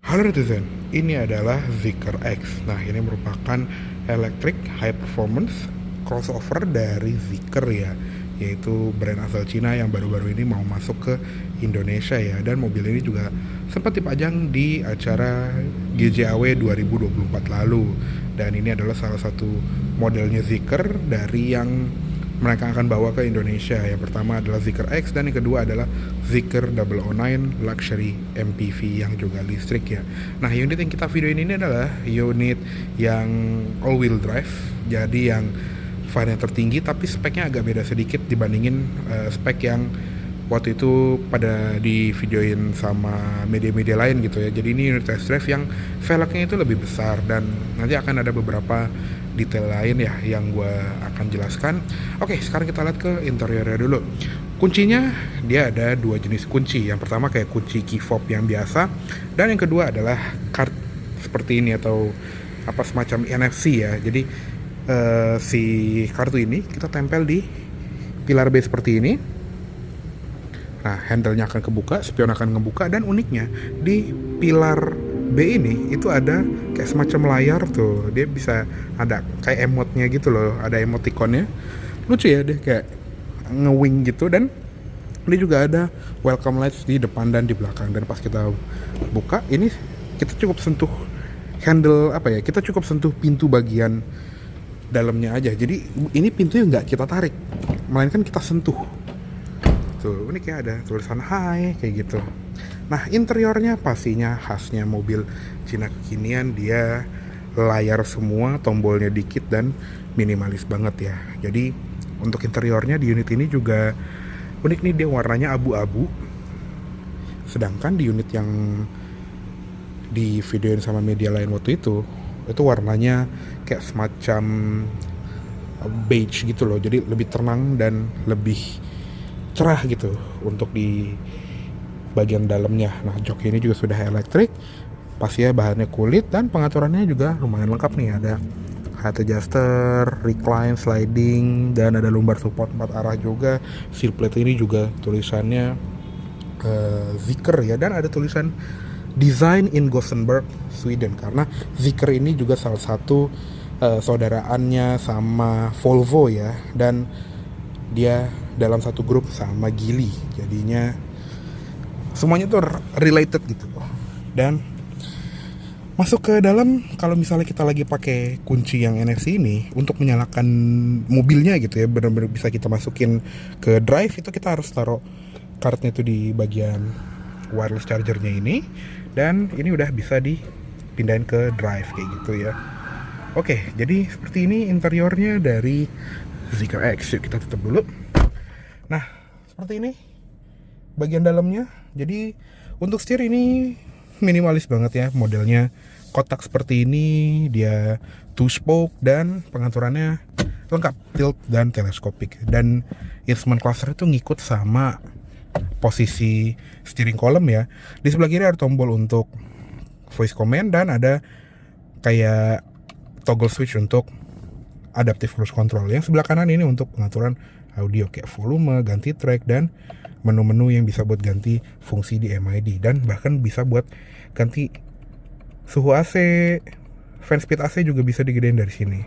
Halo netizen, ini adalah Zeekr X. Nah, ini merupakan electric high performance crossover dari Zeekr ya, yaitu brand asal Cina yang baru-baru ini mau masuk ke Indonesia ya. Dan mobil ini juga sempat dipajang di acara GJAW 2024 lalu. Dan ini adalah salah satu modelnya Zeekr dari yang mereka akan bawa ke Indonesia. Yang pertama adalah Zeekr X dan yang kedua adalah Zeekr 009 Luxury MPV yang juga listrik ya. Nah, unit yang kita videoin ini adalah unit yang all wheel drive, jadi yang varian tertinggi tapi speknya agak beda sedikit dibandingin spek yang waktu itu pada di videoin sama media-media lain gitu ya. Jadi ini unit test drive yang velgnya itu lebih besar dan nanti akan ada beberapa detail lain ya yang gue akan jelaskan. Oke, sekarang kita lihat ke interiornya dulu. Kuncinya dia ada dua jenis kunci. Yang pertama kayak kunci key fob yang biasa, dan yang kedua adalah card seperti ini atau apa semacam NFC ya. Jadi si kartu ini kita tempel di pilar B seperti ini. Nah, handle-nya akan kebuka, spion akan ngebuka, dan uniknya di pilar B ini itu ada kayak semacam layar tuh. Dia bisa ada kayak emotnya gitu loh, ada emoticonnya. Lucu ya, dia kayak nge-wing gitu, dan dia juga ada welcome lights di depan dan di belakang. Dan pas kita buka ini kita cukup sentuh handle apa ya, kita cukup sentuh pintu bagian dalamnya aja. Jadi ini pintunya nggak kita tarik, melainkan kita sentuh. Tuh, ini kayak ada tulisan hai kayak gitu. Nah, interiornya pastinya khasnya mobil Cina kekinian, dia layar semua, tombolnya dikit dan minimalis banget ya. Jadi untuk interiornya di unit ini juga unik nih, dia warnanya abu-abu. Sedangkan di unit yang di videoin sama media lain waktu itu warnanya kayak semacam beige gitu loh. Jadi lebih tenang dan lebih cerah gitu untuk di bagian dalamnya. Nah, jok ini juga sudah elektrik, pastinya bahannya kulit, dan pengaturannya juga lumayan lengkap nih. Ada height adjuster, recline, sliding, dan ada lumbar support 4 arah juga. Seal plate ini juga tulisannya Zeekr ya, dan ada tulisan Design in Gothenburg, Sweden, karena Zeekr ini juga salah satu saudaraannya sama Volvo ya, dan dia dalam satu grup sama Geely, jadinya semuanya tuh related gitu. Dan masuk ke dalam, kalau misalnya kita lagi pakai kunci yang NFC ini untuk menyalakan mobilnya gitu ya, benar-benar bisa kita masukin ke drive, itu kita harus taruh kartunya itu di bagian wireless chargernya ini, dan ini udah bisa dipindahin ke drive kayak gitu ya. Oke, jadi seperti ini interiornya dari Zeekr X. Yuk kita tutup dulu. Nah, seperti ini bagian dalamnya. Jadi untuk setir ini minimalis banget ya, modelnya kotak seperti ini, dia two spoke dan pengaturannya lengkap, tilt dan teleskopik, dan instrument cluster itu ngikut sama posisi steering column ya. Di sebelah kiri ada tombol untuk voice command dan ada kayak toggle switch untuk adaptive cruise control. Yang sebelah kanan ini untuk pengaturan audio kayak volume, ganti track, dan menu-menu yang bisa buat ganti fungsi di MID, dan bahkan bisa buat ganti suhu AC, fan speed AC juga bisa digedein dari sini.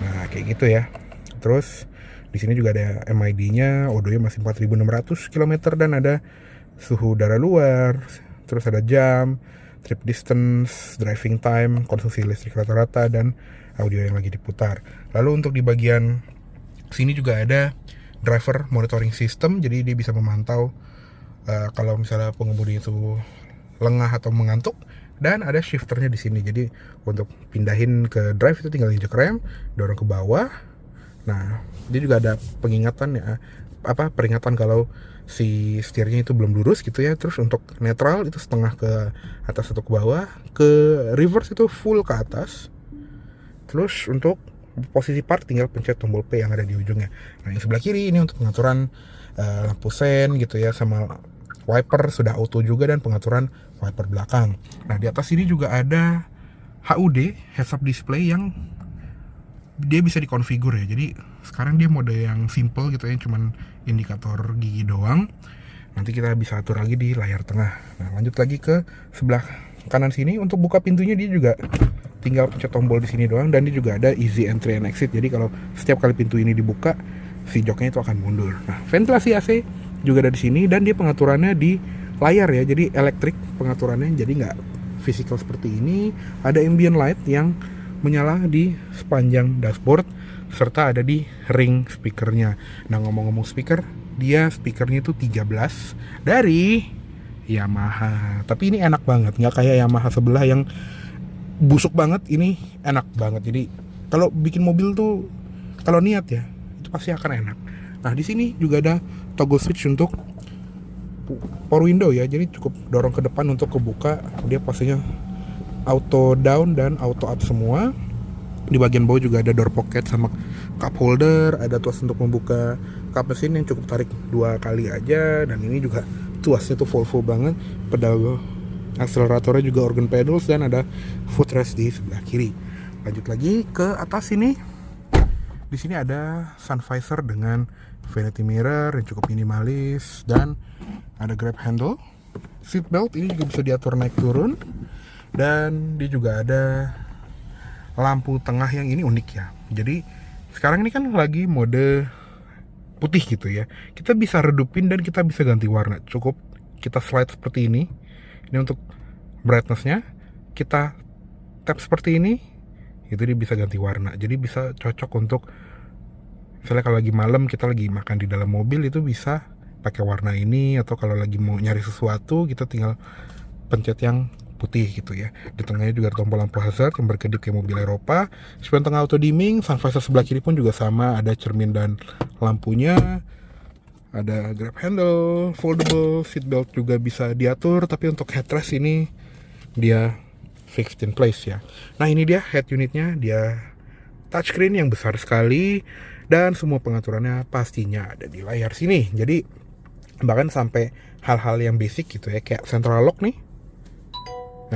Nah, kayak gitu ya. Terus di sini juga ada MID-nya, odonya masih 4.600 km, dan ada suhu udara luar, terus ada jam, trip distance, driving time, konsumsi listrik rata-rata, dan audio yang lagi diputar. Lalu untuk di bagian sini juga ada driver monitoring system, jadi dia bisa memantau kalau misalnya pengemudi itu lengah atau mengantuk, dan ada shifternya di sini. Jadi untuk pindahin ke drive itu tinggal injek rem, dorong ke bawah. Nah, dia juga ada pengingatan ya, peringatan kalau si setirnya itu belum lurus gitu ya. Terus untuk netral itu setengah ke atas atau ke bawah, ke reverse itu full ke atas. Terus untuk posisi park tinggal pencet tombol P yang ada di ujungnya. Nah, yang sebelah kiri ini untuk pengaturan lampu sen gitu ya, sama wiper sudah auto juga, dan pengaturan wiper belakang. Nah, di atas ini juga ada HUD, heads up display, yang dia bisa dikonfigur ya. Jadi sekarang dia mode yang simple gitu ya, cuman indikator gigi doang. Nanti kita bisa atur lagi di layar tengah. Nah, lanjut lagi ke sebelah kanan sini. Untuk buka pintunya dia juga tinggal pencet tombol di sini doang, dan dia juga ada easy entry and exit. Jadi kalau setiap kali pintu ini dibuka, si joknya itu akan mundur. Nah, ventilasi AC juga ada di sini, dan dia pengaturannya di layar ya. Jadi elektrik pengaturannya, jadi nggak physical seperti ini. Ada ambient light yang menyala di sepanjang dashboard, serta ada di ring speakernya. Nah, ngomong-ngomong speaker, dia speakernya itu 13 dari Yamaha. Tapi ini enak banget, nggak kayak Yamaha sebelah yang busuk banget. Ini enak banget. Jadi kalau bikin mobil tuh, kalau niat ya, itu pasti akan enak. Nah, di sini juga ada toggle switch untuk power window ya. Jadi cukup dorong ke depan untuk kebuka. Dia pastinya auto down dan auto up semua. Di bagian bawah juga ada door pocket sama cup holder. Ada tuas untuk membuka kap mesin yang cukup tarik 2 kali aja. Dan ini juga tuasnya tuh Volvo banget. Pedal akseleratornya juga organ pedals, dan ada footrest di sebelah kiri. Lanjut lagi ke atas sini. Di sini ada sun visor dengan vanity mirror yang cukup minimalis, dan ada grab handle. Seat belt ini juga bisa diatur naik turun, dan dia juga ada lampu tengah yang ini unik ya. Jadi sekarang ini kan lagi mode putih gitu ya. Kita bisa redupin dan kita bisa ganti warna. Cukup kita slide seperti ini. Ini untuk brightness-nya. Kita tap seperti ini, itu dia bisa ganti warna. Jadi bisa cocok untuk misalnya kalau lagi malam kita lagi makan di dalam mobil, itu bisa pakai warna ini. Atau kalau lagi mau nyari sesuatu, kita tinggal pencet yang putih gitu ya. Di tengahnya juga ada tombol lampu hazard yang berkedip kayak mobil Eropa. Spion tengah auto dimming. Sun visor sebelah kiri pun juga sama, ada cermin dan lampunya. Ada grab handle, foldable, seat belt juga bisa diatur. Tapi untuk headrest ini dia fixed in place ya. Nah, ini dia head unitnya. Dia touchscreen yang besar sekali, dan semua pengaturannya pastinya ada di layar sini. Jadi bahkan sampai hal-hal yang basic gitu ya, kayak central lock nih.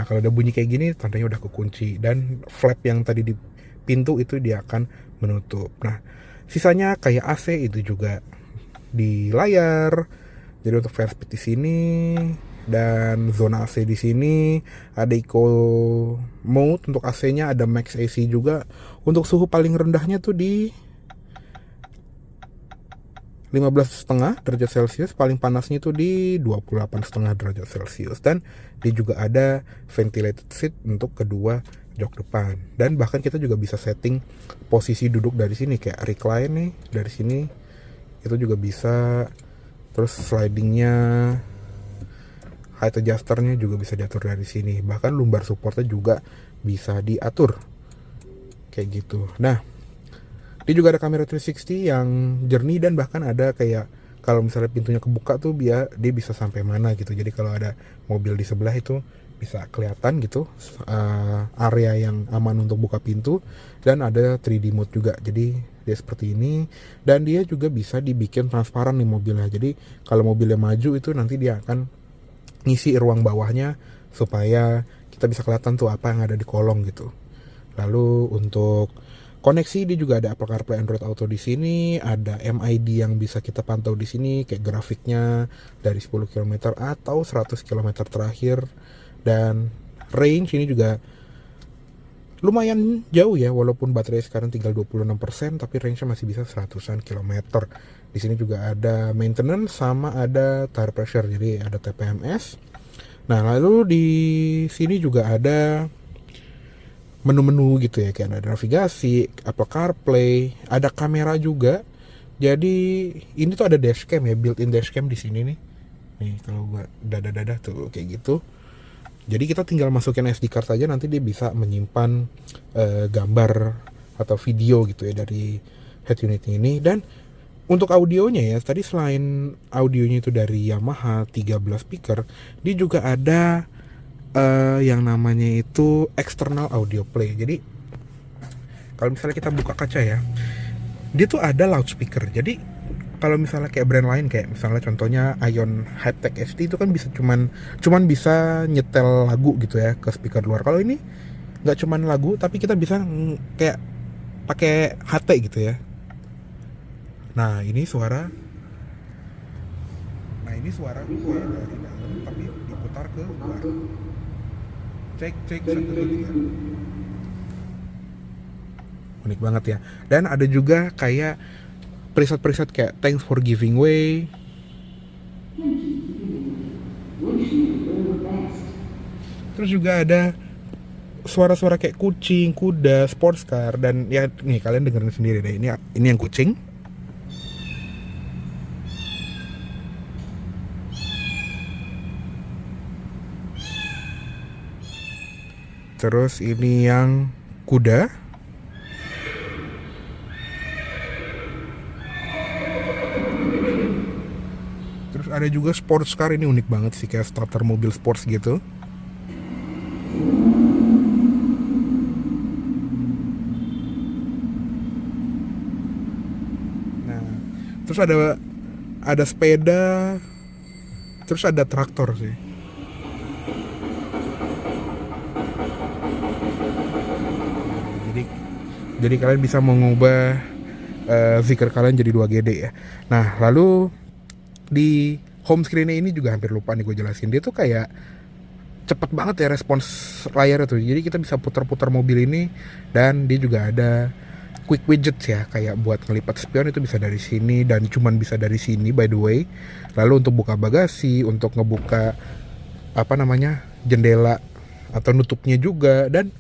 Nah, kalau udah bunyi kayak gini, tandanya udah kekunci. Dan flap yang tadi di pintu itu dia akan menutup. Nah, sisanya kayak AC itu juga di layar. Jadi untuk fan speed di sini, dan zona AC di sini. Ada eco mode untuk AC-nya, ada max AC juga. Untuk suhu paling rendahnya tuh di 15,5 derajat Celcius, paling panasnya itu di 28,5 derajat Celcius. Dan dia juga ada ventilated seat untuk kedua jok depan. Dan bahkan kita juga bisa setting posisi duduk dari sini, kayak recline nih dari sini itu juga bisa. Terus slidingnya, height adjusternya juga bisa diatur dari sini. Bahkan lumbar supportnya juga bisa diatur kayak gitu. Nah, dia juga ada kamera 360 yang jernih, dan bahkan ada kayak kalau misalnya pintunya kebuka tuh dia bisa sampai mana gitu. Jadi kalau ada mobil di sebelah itu bisa kelihatan gitu area yang aman untuk buka pintu. Dan ada 3D mode juga, jadi dia seperti ini. Dan dia juga bisa dibikin transparan nih mobilnya. Jadi kalau mobilnya maju itu nanti dia akan ngisi ruang bawahnya supaya kita bisa kelihatan tuh apa yang ada di kolong gitu. Lalu untuk koneksi dia juga ada Apple CarPlay, Android Auto di sini, ada MID yang bisa kita pantau di sini kayak grafiknya dari 10 km atau 100 km terakhir. Dan range ini juga lumayan jauh ya, walaupun baterai sekarang tinggal 26%, tapi range-nya masih bisa 100-an kilometer. Di sini juga ada maintenance sama ada tire pressure, jadi ada TPMS. Nah, lalu di sini juga ada menu-menu gitu ya, kayak ada navigasi, Apple CarPlay, ada kamera juga. Jadi ini tuh ada dashcam ya, built-in dashcam di sini nih. Nih kalau gua dada tuh kayak gitu. Jadi kita tinggal masukin SD card aja, nanti dia bisa menyimpan gambar atau video gitu ya dari head unit ini. Dan untuk audionya ya, tadi selain audionya itu dari Yamaha 13 speaker, dia juga ada yang namanya itu external audio play. Jadi kalau misalnya kita buka kaca ya, dia tuh ada loudspeaker. Jadi kalau misalnya kayak brand lain, kayak misalnya contohnya Ion Hi-Tech HD itu kan bisa cuman bisa nyetel lagu gitu ya ke speaker luar. Kalau ini nggak cuman lagu, tapi kita bisa kayak pakai HT gitu ya. Nah ini Jadi suara gue dari dalam tapi diputar ke luar. Cek 1 2 3. Unik banget ya. Dan ada juga kayak preset-preset kayak thanks for giving way. Terus juga ada suara-suara kayak kucing, kuda, sports car, dan ya nih kalian dengerin sendiri deh. Ini yang kucing. Terus ini yang kuda. Terus ada juga sports car, ini unik banget sih, kayak starter mobil sports gitu. Nah, terus ada sepeda, terus ada traktor sih. Jadi kalian bisa mengubah Zeekr kalian jadi 2GD ya. Nah, lalu di home screen ini juga hampir lupa nih gue jelasin. Dia tuh kayak cepet banget ya respons layar tuh. Jadi kita bisa putar-putar mobil ini, dan dia juga ada quick widgets ya, kayak buat ngelipat spion itu bisa dari sini, dan cuman bisa dari sini by the way. Lalu untuk buka bagasi, untuk ngebuka jendela atau nutupnya juga, dan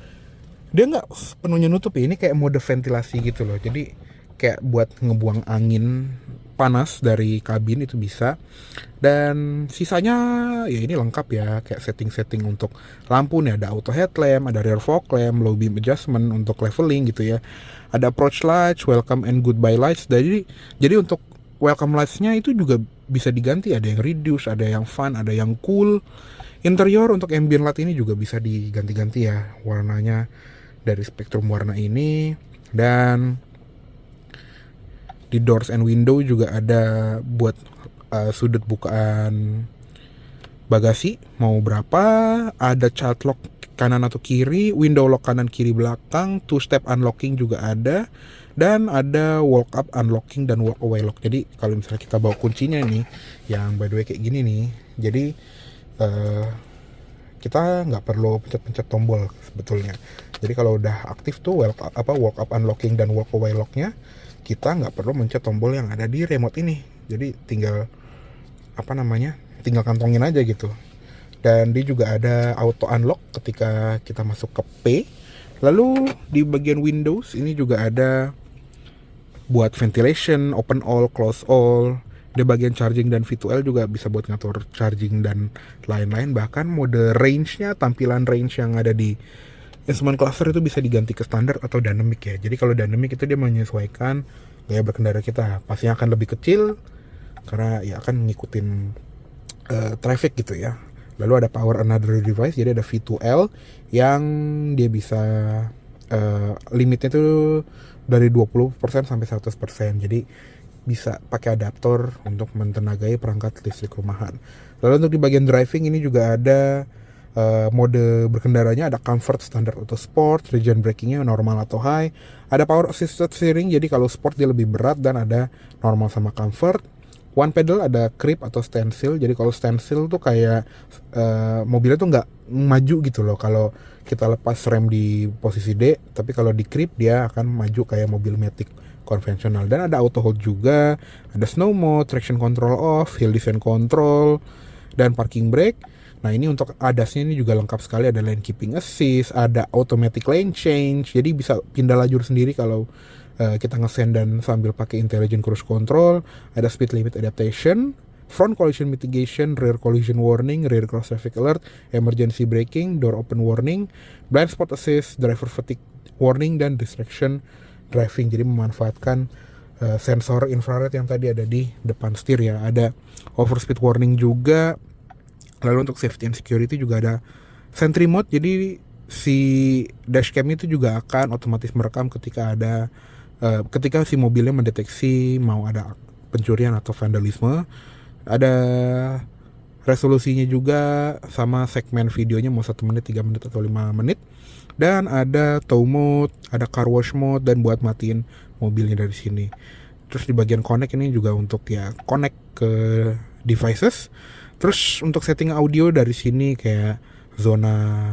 dia nggak sepenuhnya nutup ya, ini kayak mode ventilasi gitu loh. Jadi kayak buat ngebuang angin panas dari kabin itu bisa. Dan sisanya ya ini lengkap ya, kayak setting-setting untuk lampu nih, ada auto headlamp, ada rear fog lamp, low beam adjustment untuk leveling gitu ya. Ada approach lights, welcome and goodbye lights. Jadi untuk welcome lights-nya itu juga bisa diganti, ada yang reduce, ada yang fun, ada yang cool. Interior untuk ambient light ini juga bisa diganti-ganti ya warnanya dari spektrum warna ini. Dan di doors and window juga ada buat sudut bukaan bagasi mau berapa, ada child lock kanan atau kiri, window lock kanan kiri belakang, 2-step unlocking juga ada, dan ada walk up unlocking dan walk away lock. Jadi kalau misalnya kita bawa kuncinya nih, yang by the way kayak gini nih, jadi kita nggak perlu pencet-pencet tombol sebetulnya. Jadi kalau udah aktif tuh walk up unlocking dan walk away locknya, kita nggak perlu mencet tombol yang ada di remote ini. Jadi tinggal tinggal kantongin aja gitu. Dan dia juga ada auto unlock ketika kita masuk ke P. Lalu di bagian Windows ini juga ada buat ventilation, open all, close all. Di bagian charging dan V2L juga bisa buat ngatur charging dan lain-lain. Bahkan mode range-nya, tampilan range yang ada di instrument cluster itu bisa diganti ke standar atau dynamic ya. Jadi kalau dynamic itu dia menyesuaikan gaya berkendara kita. Pastinya akan lebih kecil karena ya akan ngikutin traffic gitu ya. Lalu ada power another device, jadi ada V2L yang dia bisa limitnya tuh dari 20% sampai 100%. Jadi bisa pakai adaptor untuk mentenagai perangkat listrik rumahan. Lalu untuk di bagian driving ini juga ada mode berkendaranya, ada comfort, standard atau sport, region brakingnya normal atau high, ada power assisted steering, jadi kalau sport dia lebih berat, dan ada normal sama comfort. One pedal, ada creep atau standstill. Jadi kalau standstill tuh kayak mobilnya tuh nggak maju gitu loh kalau kita lepas rem di posisi D, tapi kalau di creep dia akan maju kayak mobil matic konvensional. Dan ada auto hold juga, ada snow mode, traction control off, hill descent control, dan parking brake. Nah ini untuk ADAS-nya ini juga lengkap sekali, ada lane keeping assist, ada automatic lane change, jadi bisa pindah lajur sendiri kalau kita nge-send dan sambil pakai intelligent cruise control. Ada speed limit adaptation, front collision mitigation, rear collision warning, rear cross traffic alert, emergency braking, door open warning, blind spot assist, driver fatigue warning, dan distraction driving. Jadi memanfaatkan sensor infrared yang tadi ada di depan setir ya. Ada overspeed warning juga. Lalu untuk safety and security juga ada sentry mode, jadi si dashcam itu juga akan otomatis merekam ketika si mobilnya mendeteksi mau ada pencurian atau vandalisme. Ada resolusinya juga sama segmen videonya mau 1 menit, 3 menit atau 5 menit. Dan ada tow mode, ada car wash mode, dan buat matiin mobilnya dari sini. Terus di bagian connect ini juga untuk ya connect ke devices. Terus untuk setting audio dari sini kayak zona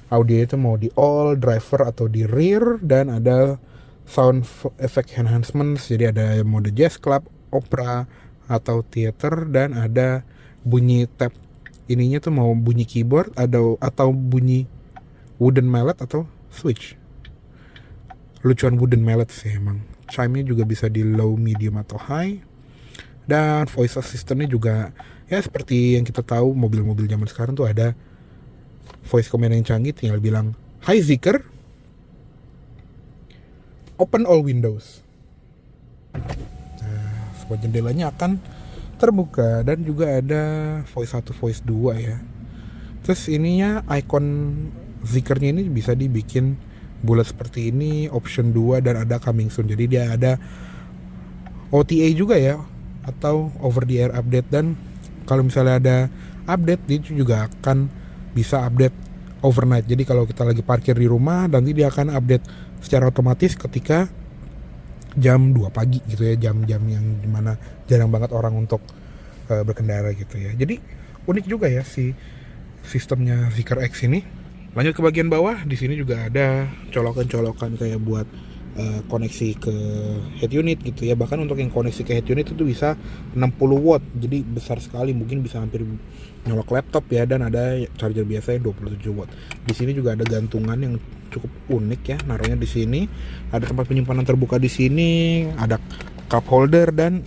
audio itu mau di all, driver atau di rear, dan ada sound effect enhancements, jadi ada mode jazz club, opera atau theater, dan ada bunyi tab ininya tuh mau bunyi keyboard atau bunyi wooden mallet atau switch. Lucuan wooden mallet sih emang. Chime-nya juga bisa di low, medium atau high. Dan voice assistant-nya juga ya seperti yang kita tahu mobil-mobil zaman sekarang tuh ada voice command yang canggih, tinggal bilang "Hi Zeekr, open all windows". Nah, semua jendelanya akan terbuka, dan juga ada voice 1, voice 2 ya. Terus ininya icon Zeekr-nya ini bisa dibikin bulat seperti ini, option 2, dan ada coming soon. Jadi dia ada OTA juga ya, atau over the air update, dan kalau misalnya ada update dia juga akan bisa update overnight. Jadi kalau kita lagi parkir di rumah, nanti dia akan update secara otomatis ketika jam 2 pagi gitu ya, jam-jam yang dimana jarang banget orang untuk berkendara gitu ya. Jadi unik juga ya si sistemnya Zeekr X ini. Lanjut ke bagian bawah, di sini juga ada colokan-colokan kayak buat koneksi ke head unit gitu ya. Bahkan untuk yang koneksi ke head unit itu bisa 60 watt, jadi besar sekali, mungkin bisa hampir nyolok laptop ya. Dan ada charger biasa yang 27 watt. Di sini juga ada gantungan yang cukup unik ya, naruhnya di sini. Ada tempat penyimpanan terbuka di sini, ada cup holder, dan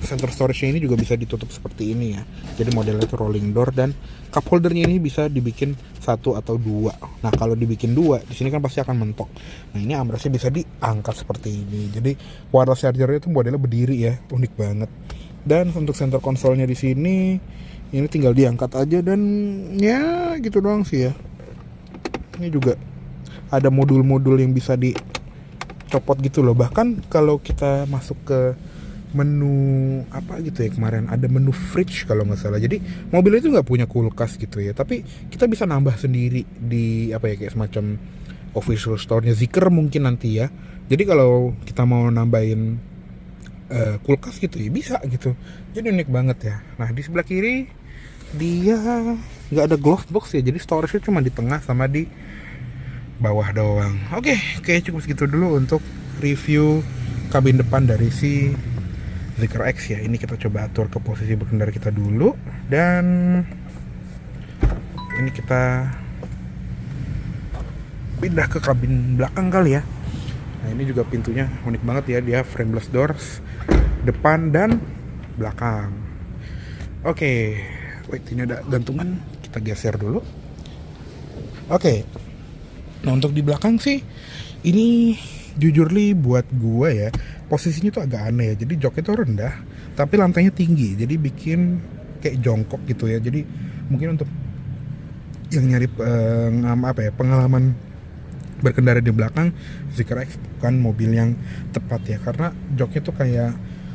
center storage-nya ini juga bisa ditutup seperti ini ya. Jadi modelnya itu rolling door, dan cup holdernya ini bisa dibikin 1 atau 2. Nah, kalau dibikin 2, di sini kan pasti akan mentok. Nah, ini armrestnya bisa diangkat seperti ini. Jadi wireless charger-nya itu modelnya berdiri ya, unik banget. Dan untuk center console-nya di sini, ini tinggal diangkat aja, dan ya gitu doang sih ya. Ini juga ada modul-modul yang bisa dicopot gitu loh. Bahkan kalau kita masuk ke menu apa gitu ya, kemarin ada menu fridge kalau nggak salah. Jadi mobil itu nggak punya kulkas gitu ya, tapi kita bisa nambah sendiri di apa ya, kayak semacam official store-nya Zeekr mungkin nanti ya. Jadi kalau kita mau nambahin kulkas gitu ya bisa gitu. Jadi unik banget ya. Nah, di sebelah kiri dia nggak ada glove box ya, jadi storage-nya cuma di tengah sama di bawah doang. Oke, kayak cukup segitu dulu untuk review kabin depan dari si Zeekr X ya. Ini kita coba atur ke posisi berkendara kita dulu, dan ini kita pindah ke kabin belakang kali ya. Nah, ini juga pintunya unik banget ya, dia frameless doors depan dan belakang. Oke, wait, ini ada gantungan, kita geser dulu. Oke, nah untuk di belakang sih ini jujur li buat gue ya, posisinya tuh agak aneh ya. Jadi joknya tuh rendah tapi lantainya tinggi, jadi bikin kayak jongkok gitu ya. Jadi mungkin untuk yang nyari pengalaman berkendara di belakang, Zeekr X bukan mobil yang tepat ya, karena joknya tuh kayak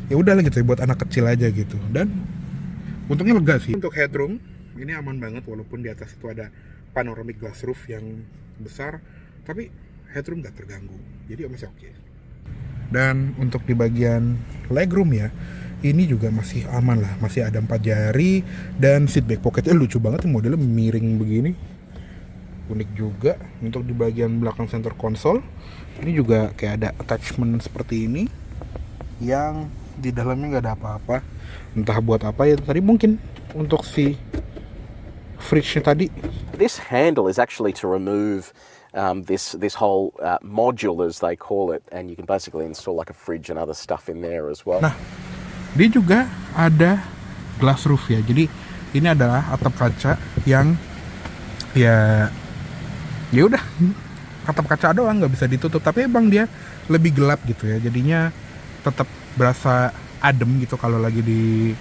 ya udah lah gitu ya, buat anak kecil aja gitu. Dan untungnya lega sih. Untuk headroom ini aman banget, walaupun di atas itu ada panoramic glass roof yang besar, tapi headroom gak terganggu, jadi masih oke. Dan untuk di bagian legroom ya, ini juga masih aman lah, masih ada 4 jari, dan seat back pocketnya lucu banget, modelnya miring begini, unik juga. Untuk di bagian belakang center console, ini juga kayak ada attachment seperti ini, yang di dalamnya nggak ada apa-apa, entah buat apa ya. Tadi mungkin untuk si fridge-nya tadi. This handle is actually to remove this whole module, as they call it, and you can basically install like a fridge and other stuff in there as well. Nah, dia juga ada glass roof ya. Jadi ini adalah atap kaca yang ya udah atap kaca doang, nggak bisa ditutup. Tapi emang dia lebih gelap gitu ya. Jadinya tetap berasa adem gitu kalau lagi di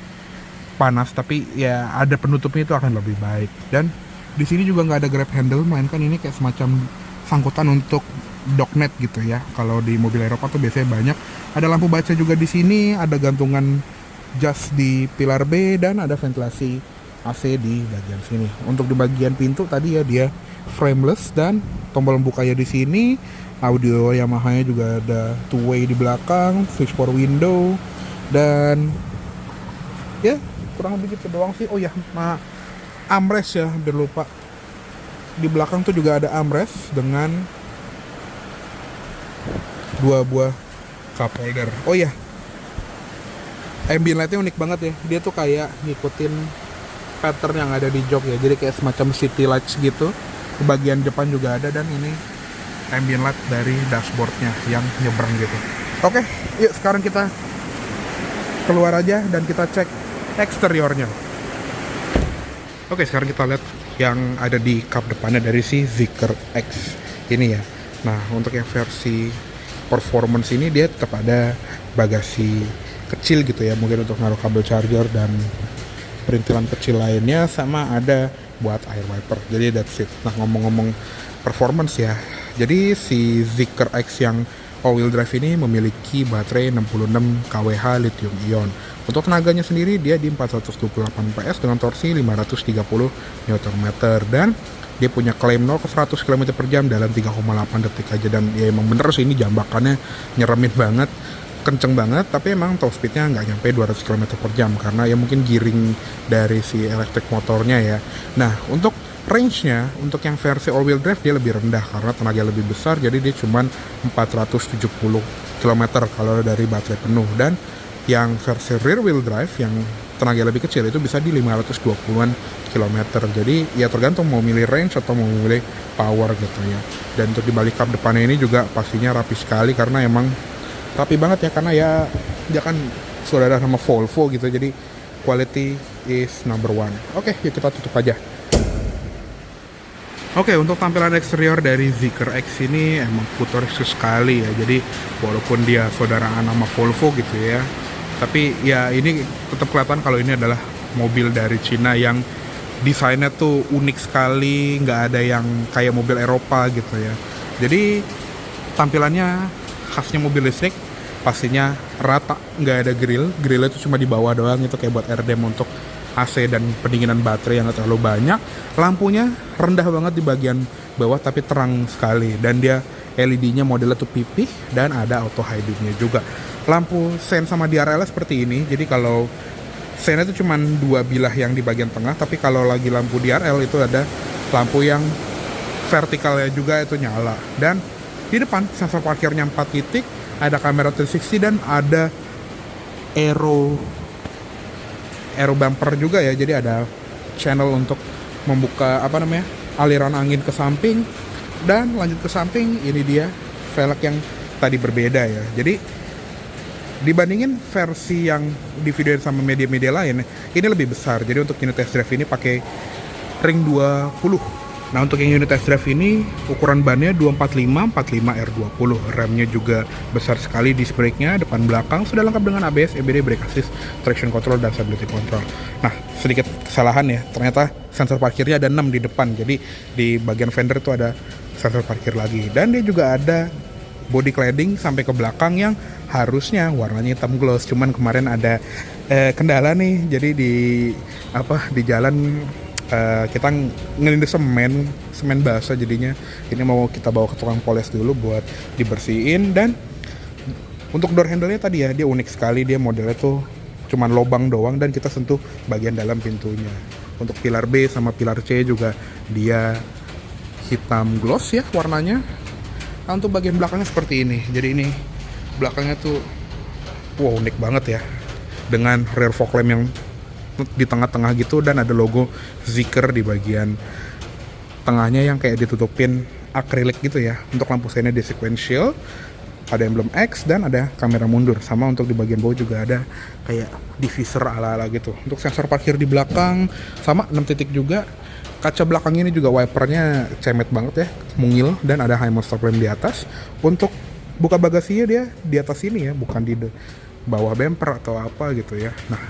panas. Tapi ya ada penutupnya itu akan lebih baik. Dan di sini juga nggak ada grab handle, melainkan ini kayak semacam sangkutan untuk docknet gitu ya. Kalau di mobil Eropa tuh biasanya banyak. Ada lampu baca juga di sini, ada gantungan jas di pilar B, dan ada ventilasi AC di bagian sini. Untuk di bagian pintu tadi ya, dia frameless, dan tombol bukanya di sini. Audio Yamaha-nya juga ada two way di belakang, switch power window, dan ya kurang lebih gitu doang sih. Oh ya, armrest ya, hampir lupa. Di belakang tuh juga ada armrest dengan 2 buah cup holder. Oh ya, ambient lightnya unik banget ya. Dia tuh kayak ngikutin pattern yang ada di jok ya. Jadi kayak semacam city lights gitu. Di bagian depan juga ada, dan ini ambient light dari dashboardnya yang nyebrang gitu. Oke, yuk sekarang kita keluar aja dan kita cek eksteriornya. Oke, sekarang kita lihat yang ada di kap depannya dari si Zeekr X ini ya. Nah, untuk yang versi performance ini dia tetap ada bagasi kecil gitu ya, mungkin untuk naruh kabel charger dan perintilan kecil lainnya, sama ada buat air wiper. Jadi that's it. Nah, ngomong-ngomong performance ya, jadi si Zeekr X yang all-wheel drive ini memiliki baterai 66 kWh lithium ion. Untuk tenaganya sendiri dia di 428 PS dengan torsi 530 Nm, dan dia punya klaim 0 ke 100 km per jam dalam 3,8 detik aja. Dan ya emang bener sih, ini jambakannya nyeremin banget, kenceng banget, tapi emang top speednya nggak nyampe 200 km per jam karena ya mungkin giring dari si elektrik motornya ya. Nah, untuk range-nya, untuk yang versi all-wheel drive dia lebih rendah karena tenaga lebih besar, jadi dia cuman 470 km kalau dari baterai penuh. Dan yang versi rear wheel drive yang tenaga lebih kecil itu bisa di 520-an km. Jadi ya tergantung mau milih range atau mau milih power gitu ya. Dan untuk di balik kap depannya ini juga pastinya rapi sekali karena emang rapi banget ya, karena ya dia kan saudara sama Volvo gitu, jadi quality is number one. Oke, yuk kita tutup aja. Oke, untuk tampilan eksterior dari Zeekr X ini emang futuristik sekali ya. Jadi walaupun dia saudaraan sama Volvo gitu ya, tapi ya ini tetap kelihatan kalau ini adalah mobil dari Cina yang desainnya tuh unik sekali, nggak ada yang kayak mobil Eropa gitu ya. Jadi tampilannya khasnya mobil listrik, pastinya rata, nggak ada grillnya itu cuma di bawah doang, itu kayak buat RDM untuk AC dan pendinginan baterai yang nggak terlalu banyak. Lampunya rendah banget di bagian bawah tapi terang sekali, dan dia LED-nya modelnya tuh pipih dan ada auto high beam-nya juga. Lampu sen sama DRL seperti ini, jadi kalau sennya itu cuma 2 bilah yang di bagian tengah, tapi kalau lagi lampu DRL itu ada lampu yang vertikalnya juga itu nyala. Dan di depan sensor parkirnya 4 titik, ada kamera 360 dan ada aero bumper juga ya. Jadi ada channel untuk membuka aliran angin ke samping, dan lanjut ke samping ini dia velg yang tadi berbeda ya. Jadi dibandingin versi yang di video sama media-media lain, ini lebih besar. Jadi untuk unit test drive ini pakai ring 20. Nah, untuk yang unit test drive ini ukuran bannya 245 45 R20. Remnya juga besar sekali, disc brake-nya depan belakang sudah lengkap dengan ABS, EBD, brake assist, traction control, dan stability control. Nah, sedikit kesalahan ya, ternyata sensor parkirnya ada 6 di depan. Jadi di bagian fender itu ada sensor parkir lagi. Dan dia juga ada body cladding sampai ke belakang yang harusnya warnanya hitam gloss, cuman kemarin ada kendala nih. Jadi di jalan kita ngelindus semen basah, jadinya ini mau kita bawa ke tukang poles dulu buat dibersihin. Dan untuk door handle-nya tadi ya, dia unik sekali, dia modelnya tuh cuman lobang doang dan kita sentuh bagian dalam pintunya. Untuk pilar B sama pilar C juga dia hitam gloss ya warnanya. Nah, untuk bagian belakangnya seperti ini. Jadi ini belakangnya tuh wow, unik banget ya, dengan rear fog lamp yang di tengah-tengah gitu, dan ada logo Zeekr di bagian tengahnya yang kayak ditutupin akrilik gitu ya. Untuk lampu seinnya di sequential, ada emblem X dan ada kamera mundur. Sama untuk di bagian bawah juga ada kayak diffuser ala-ala gitu. Untuk sensor parkir di belakang sama 6 titik juga. Kaca belakang ini juga wipernya cemet banget ya, mungil, dan ada high stop lamp di atas. Untuk buka bagasinya dia di atas ini ya, bukan di bawah bumper atau apa gitu ya. Nah,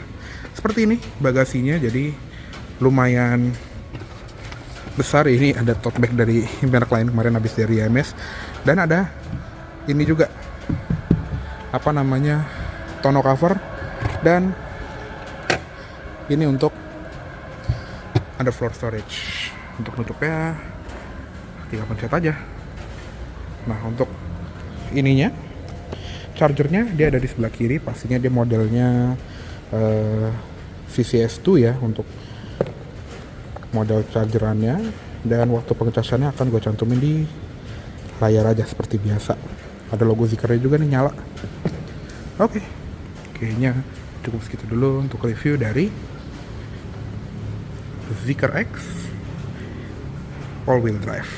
seperti ini bagasinya, jadi lumayan besar. Ini ada tote bag dari merek lain kemarin habis dari IMS, dan ada ini juga tonneau cover, dan ini untuk underfloor storage. Untuk nutupnya tinggal pencet aja. Nah, untuk ininya chargernya dia ada di sebelah kiri, pastinya dia modelnya VCS2 ya untuk model chargerannya, dan waktu pengecasannya akan gue cantumin di layar aja seperti biasa. Ada logo Zeekrnya juga nih nyala. Oke, kayaknya cukup segitu dulu untuk review dari Zeekr X all wheel drive.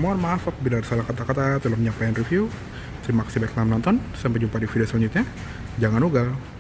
Mohon maaf apabila ada salah kata-kata dalam menyampaikan review. Terima kasih banyak telah menonton. Sampai jumpa di video selanjutnya. Jangan ugal.